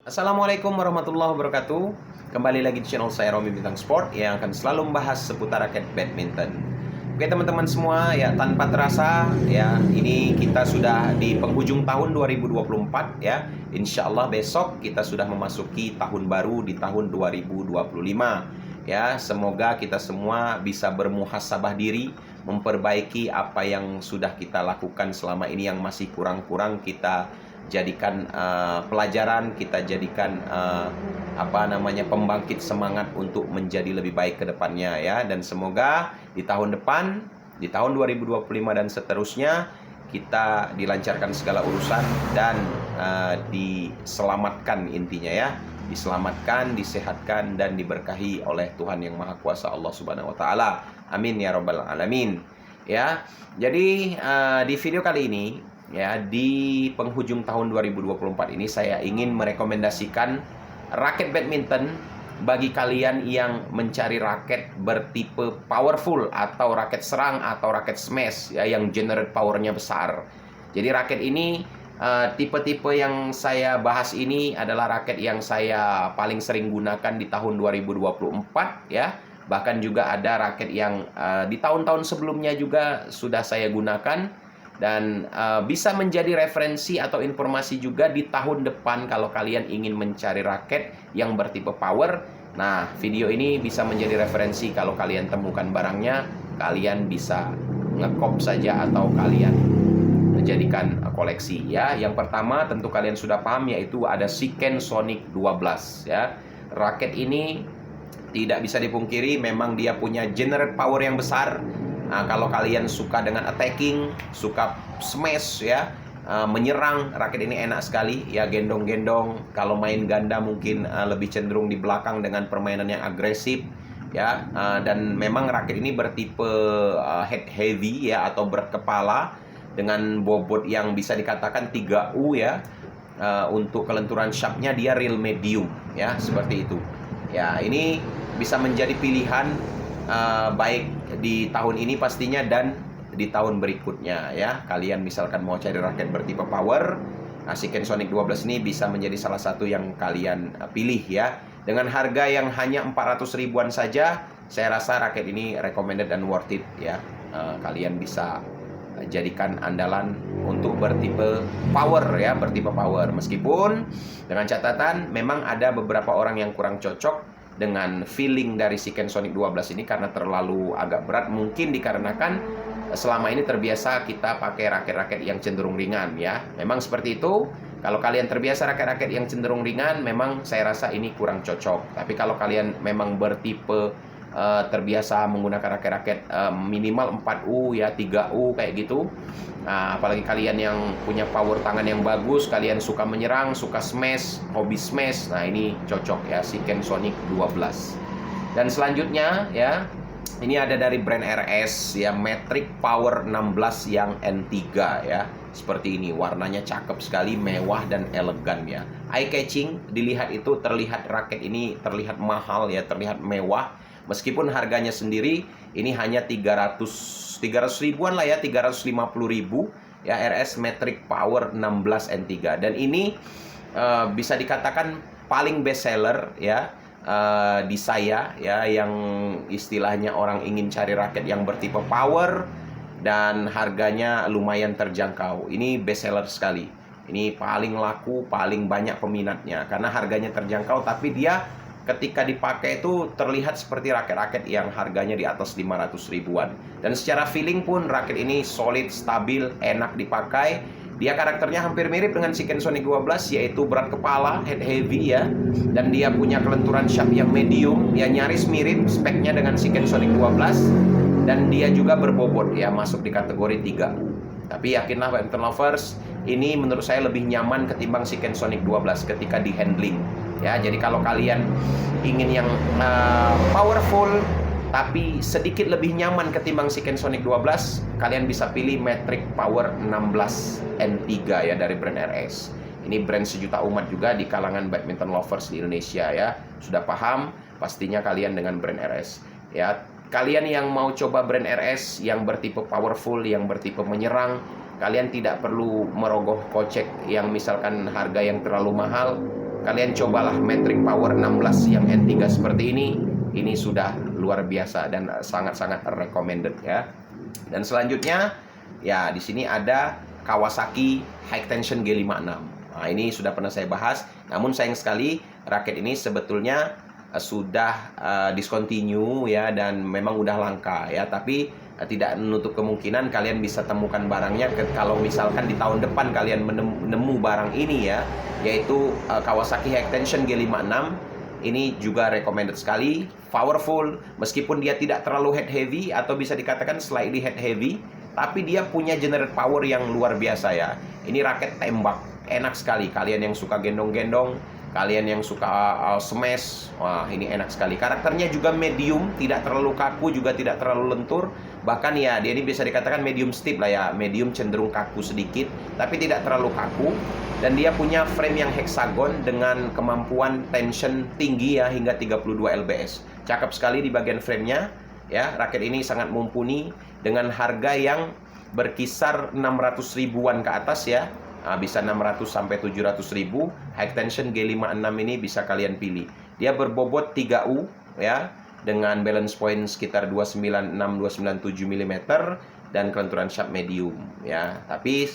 Assalamualaikum warahmatullahi wabarakatuh. Kembali lagi di channel saya Romi Bintang Sport yang akan selalu membahas seputar raket badminton. Oke teman-teman semua, ya tanpa terasa ya ini kita sudah di penghujung tahun 2024 ya. Insya Allah besok kita sudah memasuki tahun baru di tahun 2025. Ya, semoga kita semua bisa bermuhasabah diri, memperbaiki apa yang sudah kita lakukan selama ini yang masih kurang-kurang kita jadikan pelajaran, kita jadikan pembangkit semangat untuk menjadi lebih baik ke depannya ya. Dan semoga di tahun depan, di tahun 2025 dan seterusnya kita dilancarkan segala urusan dan diselamatkan intinya ya. Diselamatkan, disehatkan dan diberkahi oleh Tuhan yang Maha Kuasa Allah Subhanahu wa taala. Amin ya rabbal alamin. Ya. Jadi di video kali ini ya, di penghujung tahun 2024 ini saya ingin merekomendasikan raket badminton bagi kalian yang mencari raket bertipe powerful atau raket serang atau raket smash ya, yang generate powernya besar. Jadi raket ini tipe-tipe yang saya bahas ini adalah raket yang saya paling sering gunakan di tahun 2024 ya. Bahkan juga ada raket yang di tahun-tahun sebelumnya juga sudah saya gunakan. Dan bisa menjadi referensi atau informasi juga di tahun depan kalau kalian ingin mencari raket yang bertipe power. Nah, video ini bisa menjadi referensi kalau kalian temukan barangnya, kalian bisa ngekop saja atau kalian menjadikan koleksi ya. Yang pertama tentu kalian sudah paham, yaitu ada Shiken Sonic 12 ya. Raket ini tidak bisa dipungkiri memang dia punya generate power yang besar. Nah, kalau kalian suka dengan attacking, suka smash ya, menyerang, raket ini enak sekali ya, gendong-gendong. Kalau main ganda mungkin lebih cenderung di belakang dengan permainan yang agresif ya. Dan memang raket ini bertipe head heavy ya, atau berat kepala dengan bobot yang bisa dikatakan 3U ya. Untuk kelenturan shaftnya dia real medium ya, seperti itu. Ya, ini bisa menjadi pilihan baik di tahun ini pastinya dan di tahun berikutnya ya. Kalian misalkan mau cari raket bertipe power, Shiken Sonic 12 ini bisa menjadi salah satu yang kalian pilih ya. Dengan harga yang hanya 400 ribuan saja, saya rasa raket ini recommended dan worth it ya. Kalian bisa jadikan andalan untuk bertipe power ya, bertipe power. Meskipun dengan catatan memang ada beberapa orang yang kurang cocok dengan feeling dari Shiken Sonic 12 ini karena terlalu agak berat, mungkin dikarenakan selama ini terbiasa kita pakai raket-raket yang cenderung ringan ya. Memang seperti itu. Kalau kalian terbiasa raket-raket yang cenderung ringan, memang saya rasa ini kurang cocok. Tapi kalau kalian memang bertipe terbiasa menggunakan raket-raket minimal 4U ya, 3U kayak gitu. Nah, apalagi kalian yang punya power tangan yang bagus, kalian suka menyerang, suka smash, hobi smash. Nah, ini cocok ya, Shiken Sonic 12. Dan selanjutnya ya, ini ada dari brand RS ya, Metric Power 16 yang N3 ya. Seperti ini, warnanya cakep sekali, mewah dan elegan ya. Eye catching, dilihat itu terlihat raket ini terlihat mahal ya, terlihat mewah. Meskipun harganya sendiri ini hanya 300 ribuan lah ya, 350 ribu ya, RS Metric Power 16 N3. Dan ini bisa dikatakan paling best seller ya di saya ya, yang istilahnya orang ingin cari raket yang bertipe power dan harganya lumayan terjangkau. Ini best seller sekali. Ini paling laku, paling banyak peminatnya karena harganya terjangkau, tapi dia ketika dipakai itu terlihat seperti raket-raket yang harganya di atas 500 ribuan. Dan secara feeling pun raket ini solid, stabil, enak dipakai. Dia karakternya hampir mirip dengan Shiken Sonic 12, yaitu berat kepala, head heavy ya. Dan dia punya kelenturan shaft yang medium, ya nyaris mirip speknya dengan Shiken Sonic 12. Dan dia juga berbobot ya, masuk di kategori 3U. Tapi yakinlah badminton lovers, ini menurut saya lebih nyaman ketimbang Shiken Sonic 12 ketika di handling ya. Jadi kalau kalian ingin yang powerful tapi sedikit lebih nyaman ketimbang Shiken Sonic 12, kalian bisa pilih Metric Power 16 N3 ya, dari brand RS. Ini brand sejuta umat juga di kalangan badminton lovers di Indonesia ya. Sudah paham pastinya kalian dengan brand RS ya. Kalian yang mau coba brand RS yang bertipe powerful, yang bertipe menyerang, kalian tidak perlu merogoh kocek yang misalkan harga yang terlalu mahal. kalian cobalah Metric Power 16 yang N3 seperti ini sudah luar biasa dan sangat-sangat recommended ya. Dan selanjutnya ya di sini ada Kawasaki High Tension G56. Nah, ini sudah pernah saya bahas, namun sayang sekali raket ini sebetulnya sudah discontinue ya, dan memang udah langka ya, tapi tidak menutup kemungkinan kalian bisa temukan barangnya kalau misalkan di tahun depan kalian menemu barang ini ya, yaitu Kawasaki High Tension G56. Ini juga recommended sekali, powerful, meskipun dia tidak terlalu head heavy atau bisa dikatakan slightly head heavy, tapi dia punya generate power yang luar biasa ya. Ini raket tembak, enak sekali. Kalian yang suka gendong-gendong, kalian yang suka smash, wah ini enak sekali. Karakternya juga medium, tidak terlalu kaku, juga tidak terlalu lentur. Bahkan ya dia ini bisa dikatakan medium stiff lah ya, medium cenderung kaku sedikit, tapi tidak terlalu kaku. Dan dia punya frame yang hexagon dengan kemampuan tension tinggi ya, hingga 32 lbs. Cakep sekali di bagian framenya ya. Raket ini sangat mumpuni dengan harga yang berkisar 600 ribuan ke atas ya. Bisa 600 sampai 700 ribu. High Tension G56 ini bisa kalian pilih. Dia berbobot 3U ya, dengan balance point sekitar 296-297 mm dan kelenturan shaft medium ya. Tapi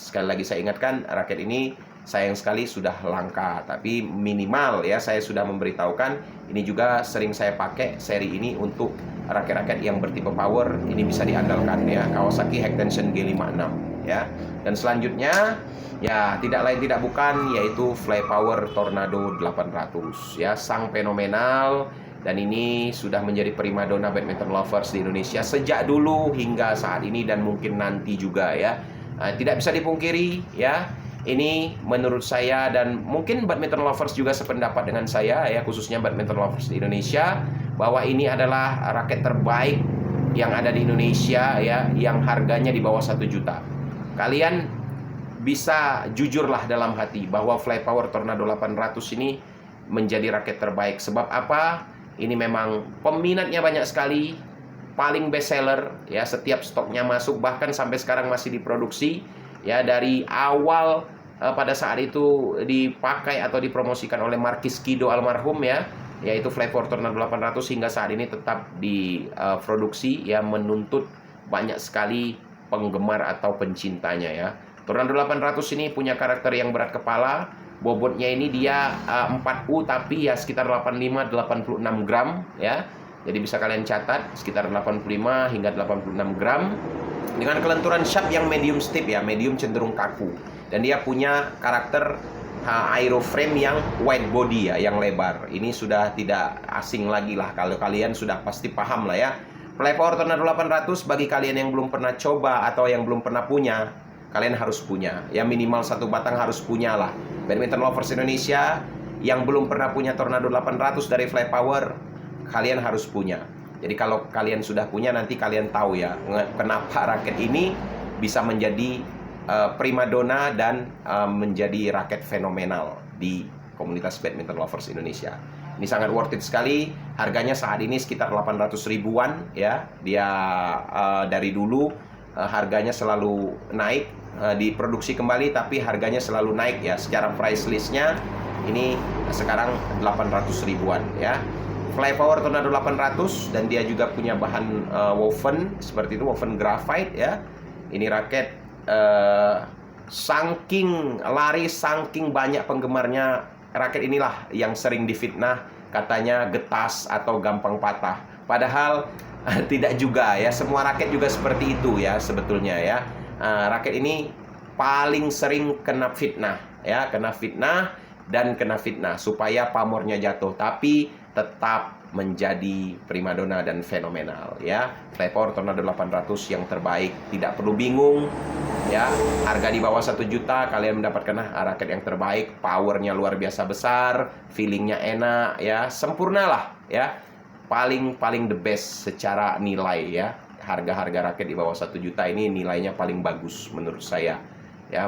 sekali lagi saya ingatkan, raket ini sayang sekali sudah langka, tapi minimal ya saya sudah memberitahukan, ini juga sering saya pakai seri ini untuk raket-raket yang bertipe power, ini bisa diandalkan ya, Kawasaki High Tension G56 ya. Dan selanjutnya ya tidak lain tidak bukan yaitu Fly Power Tornado 800 ya, sang fenomenal. Dan ini sudah menjadi primadona badminton lovers di Indonesia sejak dulu hingga saat ini dan mungkin nanti juga ya. Tidak bisa dipungkiri ya, ini menurut saya dan mungkin badminton lovers juga sependapat dengan saya ya, khususnya badminton lovers di Indonesia, bahwa ini adalah raket terbaik yang ada di Indonesia ya, yang harganya di bawah 1 juta. Kalian bisa jujurlah dalam hati bahwa Fly Power Tornado 800 ini menjadi raket terbaik. Sebab apa? Ini memang peminatnya banyak sekali, paling best seller ya, setiap stoknya masuk, bahkan sampai sekarang masih diproduksi ya. Dari awal pada saat itu dipakai atau dipromosikan oleh Markis Kido almarhum ya, yaitu Fly Power Tornado 800, hingga saat ini tetap diproduksi ya, menuntut banyak sekali penggemar atau pencintanya ya. Tornado 800 ini punya karakter yang berat kepala. Bobotnya ini dia 4U tapi ya sekitar 85-86 gram ya. Jadi bisa kalian catat sekitar 85 hingga 86 gram. Dengan kelenturan shaft yang medium stiff ya, medium cenderung kaku. Dan dia punya karakter aeroframe yang wide body ya, yang lebar. Ini sudah tidak asing lagi lah, kalau kalian sudah pasti paham lah ya. Fly Power Tornado 800 bagi kalian yang belum pernah coba atau yang belum pernah punya, kalian harus punya. Ya minimal 1 batang harus punya lah. Badminton lovers Indonesia yang belum pernah punya Tornado 800 dari Fly Power, kalian harus punya. Jadi kalau kalian sudah punya, nanti kalian tahu ya kenapa raket ini bisa menjadi primadona dan menjadi raket fenomenal di komunitas badminton lovers Indonesia. Ini sangat worth it sekali. Harganya saat ini sekitar 800 ribuan ya. Dia dari dulu harganya selalu naik, diproduksi kembali tapi harganya selalu naik ya. Secara price listnya ini sekarang 800 ribuan ya. Fly Power Tornado 800, dan dia juga punya bahan woven seperti itu, woven graphite ya. Ini raket saking laris, saking banyak penggemarnya, raket inilah yang sering difitnah katanya getas atau gampang patah. Padahal tidak juga ya, semua raket juga seperti itu ya sebetulnya ya. Raket ini paling sering kena fitnah ya, kena fitnah dan kena fitnah supaya pamornya jatuh, tapi tetap menjadi primadona dan fenomenal ya. Fly Power Tornado 800 yang terbaik, tidak perlu bingung ya. Harga di bawah 1 juta kalian mendapatkan raket yang terbaik, powernya luar biasa besar, feelingnya enak ya, sempurna lah ya. Paling the best secara nilai ya. Harga-harga raket di bawah 1 juta ini nilainya paling bagus menurut saya ya.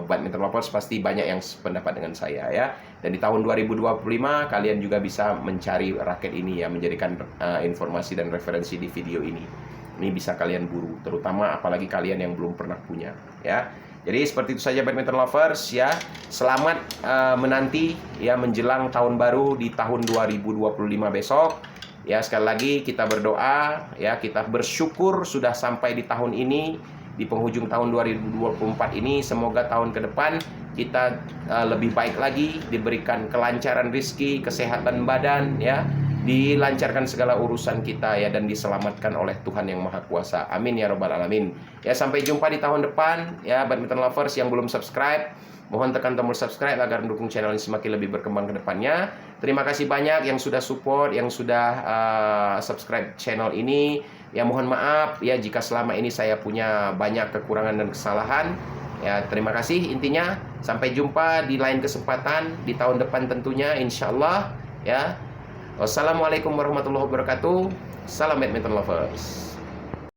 Badminton lovers pasti banyak yang sependapat dengan saya ya. Dan di tahun 2025 kalian juga bisa mencari raket ini ya, menjadikan informasi dan referensi di video ini. Ini bisa kalian buru, terutama apalagi kalian yang belum pernah punya ya. Jadi seperti itu saja badminton lovers ya. Selamat menanti ya menjelang tahun baru di tahun 2025 besok. Ya, sekali lagi kita berdoa ya, kita bersyukur sudah sampai di tahun ini, di penghujung tahun 2024 ini. Semoga tahun ke depan kita lebih baik lagi, diberikan kelancaran rezeki, kesehatan badan ya, dilancarkan segala urusan kita ya, dan diselamatkan oleh Tuhan yang Maha Kuasa. Amin ya robbal alamin. Ya, sampai jumpa di tahun depan ya badminton lovers. Yang belum subscribe, mohon tekan tombol subscribe agar mendukung channel ini semakin lebih berkembang ke depannya. Terima kasih banyak yang sudah support, yang sudah subscribe channel ini. Ya, mohon maaf ya jika selama ini saya punya banyak kekurangan dan kesalahan. Ya, terima kasih intinya. Sampai jumpa di lain kesempatan di tahun depan tentunya, insyaallah ya. Wassalamualaikum warahmatullahi wabarakatuh. Salam badminton lovers.